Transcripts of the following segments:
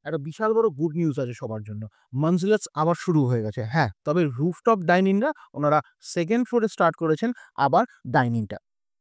একটা বিশাল বড় good news আছে সবার জন্য। মঞ্জিলাস আবার শুরু হয়ে গেছে। হ্যাঁ, তবে রুফটপ ডাইনিংটা ওনারা 2nd ফ্লোরে স্টার্ট করেছেন আবার ডাইনিংটা।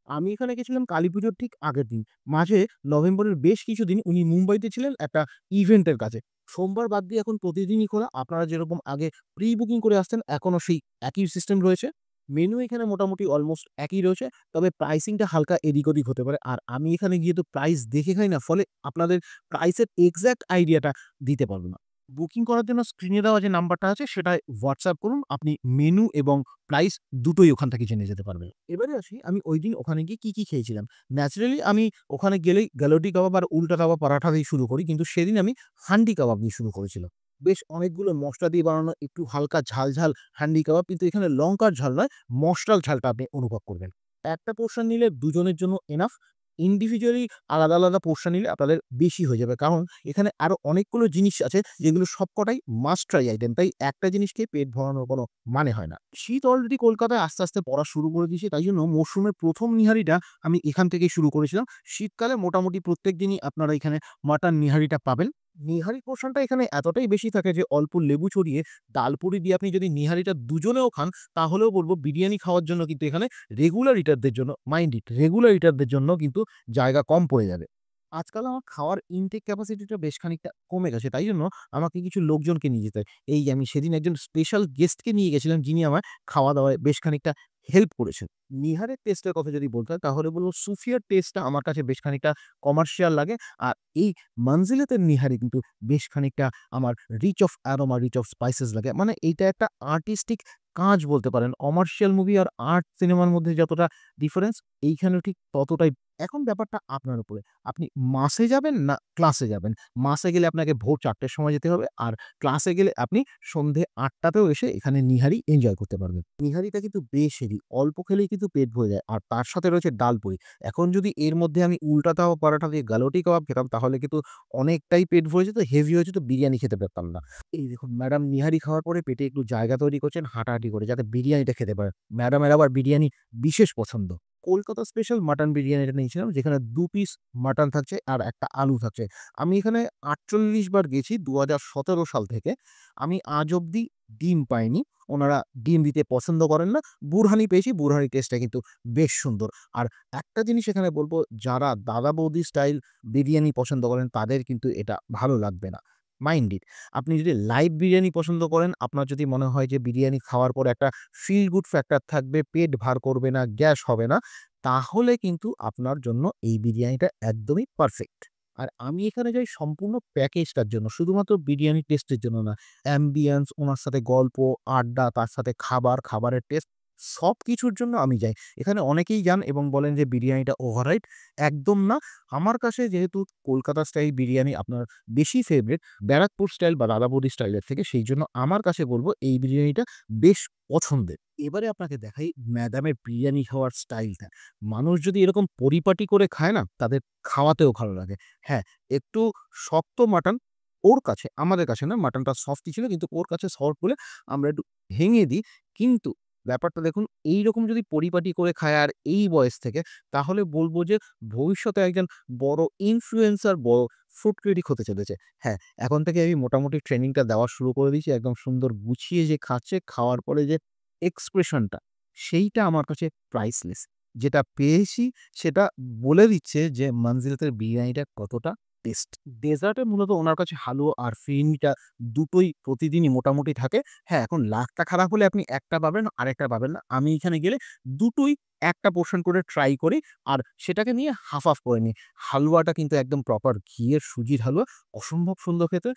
আমি এখানে গেছিলাম কালীপুজোর ঠিক আগের দিন। মাঝে নভেম্বরের বেশ কিছুদিন উনি মুম্বাইতে ছিলেন একটা ইভেন্টের কাজে। সোমবার বাদ দিয়ে এখন প্রতিদিনই খোলা। আপনারা যেরকম আগে প্রি বুকিং করে আসতেন এখনো সেই একই সিস্টেম রয়েছে। মেনু এখানে মোটামুটি অলমোস্ট একই রয়েছে। তবে প্রাইসিংটা হালকা এদিক ওদিক হতে পারে। আর আমি এখানে গিয়ে তো প্রাইস দেখে খাই না। ফলে আপনাদের প্রাইসের এক্সাক্ট আইডিয়াটা দিতে পারব না। বুকিং করার জন্য স্ক্রিনে দেওয়া যে নাম্বারটা আছে সেটায় WhatsApp করুন। আপনি মেনু এবং প্রাইস দুটোই ওখান থেকে জেনে যেতে পারবেন। এবারে আসি আমি ঐদিন ওখানে গিয়ে কি খেয়েছিলাম। ন্যাচারালি আমি ওখানে গেলেই গালোটি কাবাব আর উল্টা কাবাব পরাঠা দিয়ে শুরু করি। কিন্তু সেদিন আমি হান্ডি কাবাব দিয়ে শুরু করেছিলাম। বেশ অনেকগুলো মসলা দিয়ে বানানো একটু হালকা ঝাল হান্ডি কাবাব, কিন্তু এখানে লঙ্কার ঝাল নয়, মসলার ঝালটা আপনি অনুভব করবেন। একটা পোরশন নিলে দুজনের জন্য এনাফ। ইন্ডিভিজুয়ালি আলাদা পোরশন নিলে আপনাদের বেশি হয়ে যাবে। কারণ এখানে আরো অনেকগুলো জিনিস আছে যেগুলো সবকটাই মাস্ট ট্রাই আইটেম। তাই একটা জিনিস খেয়ে পেট ভরানোর কোনো মানে হয় না। শীত অলরেডি কলকাতায় আস্তে পড়া শুরু করে দিয়েছে। তাই জন্য মরশুমের ১ম নিহারিটা আমি এখান থেকেই শুরু করেছিলাম। শীতকালে মোটামুটি প্রত্যেক দিনই আপনারা এখানে মাটন নিহারিটা পাবেন। নিহারির পোরশনটা এখানে এতটাই বেশি থাকে যে অল্প লেবু ছড়িয়ে ডালপুরি দিয়ে আপনি যদি নিহারিটা দুজনেও খান, তাহলেও বলব বিরিয়ানি খাওয়ার জন্য কিন্তু এখানে রেগুলার ইটারদের জন্য, মাইন্ড ইট, রেগুলার ইটারদের জন্য কিন্তু জায়গা কম পড়ে যাবে। আজকাল আমার খাওয়ার ইনটেক ক্যাপাসিটিটা বেশ খানিকটা কমে গেছে। তাই জন্য আমাকে কিছু লোকজনকে নিয়ে যেতে হয়। এই আমি সেদিন একজন স্পেশাল গেস্টকে নিয়ে গেছিলাম যিনি আমায় খাওয়া-দাওয়ায় বেশ খানিকটা হেল্প করেছেন। নিহারের টেস্টের কথা যদি বলতে হয় তাহলে বলব সুফিয়ার টেস্টটা আমার কাছে বেশ খানিকটা কমার্শিয়াল লাগে। আর এই মনজিলাতের নিহারি কিন্তু বেশ খানিকটা আমার rich of aroma, rich of spices লাগে। মানে এইটা একটা আর্টিস্টিক কাজ বলতে পারেন। কমার্শিয়াল মুভি আর আর্ট সিনেমার মধ্যে যতটা ডিফারেন্স, এইখানেও ঠিক ততটাই। এখন ব্যাপারটা আপনার উপরে। আপনি মাসে যাবেন না ক্লাসে যাবেন? মাসে গেলে আপনাকে ভোর ৪ টের সময় যেতে হবে। আর ক্লাসে গেলে আপনি সন্ধে ৮ টাতেও এসে এখানে নিহারি এনজয় করতে পারবেন। নিহারিটা কিন্তু বেশ হেভি। অল্প খেলেই কিন্তু পেট ভরে যায়। আর তার সাথে রয়েছে ডাল পুরি। এখন যদি এর মধ্যে আমি উল্টা তাওয়া পরাঠা দিয়ে গালোটি কাবাব খেতাম তাহলে কিন্তু অনেকটাই পেট ভরে যেত, হেভি হয়ে যেত, বিরিয়ানি খেতে পারতাম না। এই দেখুন ম্যাডাম নিহারি খাওয়ার পরে পেটে একটু জায়গা তৈরি করছেন হাঁটাহাঁটি করে যাতে বিরিয়ানিটা খেতে পারেন। ম্যাডামের আবার বিরিয়ানি বিশেষ পছন্দ। কলকাতা স্পেশাল মাটন বিরিয়ানিটা নিয়েছিলাম যেখানে ২ পিস মাটন থাকছে আর একটা আলু থাকছে। আমি এখানে ৪৮ বার গেছি ২০১৭ সাল থেকে। আমি আজ অব্দি ডিম পাইনি। ওনারা ডিম দিতে পছন্দ করেন না। বুরহানি পেয়েছি, বুরহানি টেস্টটা কিন্তু বেশ সুন্দর। আর একটা জিনিস এখানে বলব, যারা দাদা-বৌদি স্টাইল বিরিয়ানি পছন্দ করেন তাদের কিন্তু এটা ভালো লাগবে না। Mind it. আপনি যদি লাইভ বিরিয়ানি পছন্দ করেন, আপনার যদি মনে হয় যে বিরিয়ানি খাওয়ার পর একটা ফিল গুড ফ্যাক্টর থাকবে, পেট ভার করবে না, গ্যাস হবে না, তাহলে কিন্তু আপনার জন্য এই বিরিয়ানিটা একদমই পারফেক্ট। আর আমি এখানে যাই সম্পূর্ণ প্যাকেজটার জন্য। শুধুমাত্র বিরিয়ানি টেস্টের জন্য না। অ্যাম্বিয়েন্স, উনার সাথে গল্প, আড্ডা, তার সাথে খাবার, খাবারের টেস্ট সবকিছুর জন্য আমি যাই। এখানে অনেকেই যান এবং বলেন যে বিরিয়ানিটা ওভাররাইট। একদম না। আমার কাছে যেহেতু কলকাতা স্টাইল বিরিয়ানি আপনার বেশি ফেভারিট ব্যারাকপুর স্টাইল বা দাদা-বৌদি স্টাইলের থেকে, সেইজন্য আমার কাছে বলব এই বিরিয়ানিটা বেশ পছন্দের। এবারে আপনাকে দেখাই ম্যাডামের বিরিয়ানি খাওয়ার স্টাইলটা। মানুষ যদি এরকম পরিপাটি করে খায় না, তাদের খাওয়াতেও ভালো লাগে। হ্যাঁ, একটু শক্ত মাটন ওর কাছে, আমাদের কাছে না, মাটনটা সফটই ছিল কিন্তু ওর কাছে সফট বলে আমরা একটু ভেঙে দিই। কিন্তু ব্যাপারটা দেখুন, এইরকম যদি পরিপাটি করে খায় আর এই বয়স থেকে, তাহলে বলব যে ভবিষ্যতে একজন বড় ইনফ্লুয়েন্সার, বড় ফুড ক্রিটিক হতে চলেছে। হ্যাঁ, এখন থেকে আমি মোটামুটি ট্রেনিংটা দেওয়া শুরু করে দিয়েছি। একদম সুন্দর গুছিয়ে যে খাচ্ছে, খাওয়ার পরে যে এক্সপ্রেশনটা, সেইটা আমার কাছে প্রাইসলেস। যেটা পেয়েছি সেটা বলে দিচ্ছে যে মানজিলাতের বিরিয়ানিটা কতটা টেস্ট। ডেজার্টে মূলত ওনার কাছে হালুয়া আর ফিরনিটা দুটোই প্রতিদিনই মোটামুটি থাকে। হ্যাঁ, এখন লাকটা খারাপ হলে আপনি একটা পাবেন, আরেকটা পাবেন না। আমি এখানে গেলে দুটোই একটা পোরশন করে ট্রাই করি আর সেটাকে নিয়ে হাফ করে নিই। হালুয়াটা কিন্তু একদম প্রপার ঘিয়ের সুজির হালুয়া, অসম্ভব সুন্দর খেতে।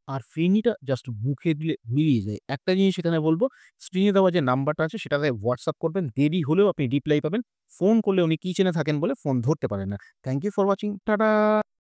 আর ফিরনিটা জাস্ট মুখে দিলে মিলিয়ে যায়। একটা জিনিস এখানে বলব, স্ক্রিনে দেওয়া যে নাম্বারটা আছে সেটাতে WhatsApp করবেন। দেরি হলেও আপনি রিপ্লাই পাবেন। ফোন করলে উনি কিচেনে থাকেন বলে ফোন ধরতে পারেন না। Thank you for watching. Tata.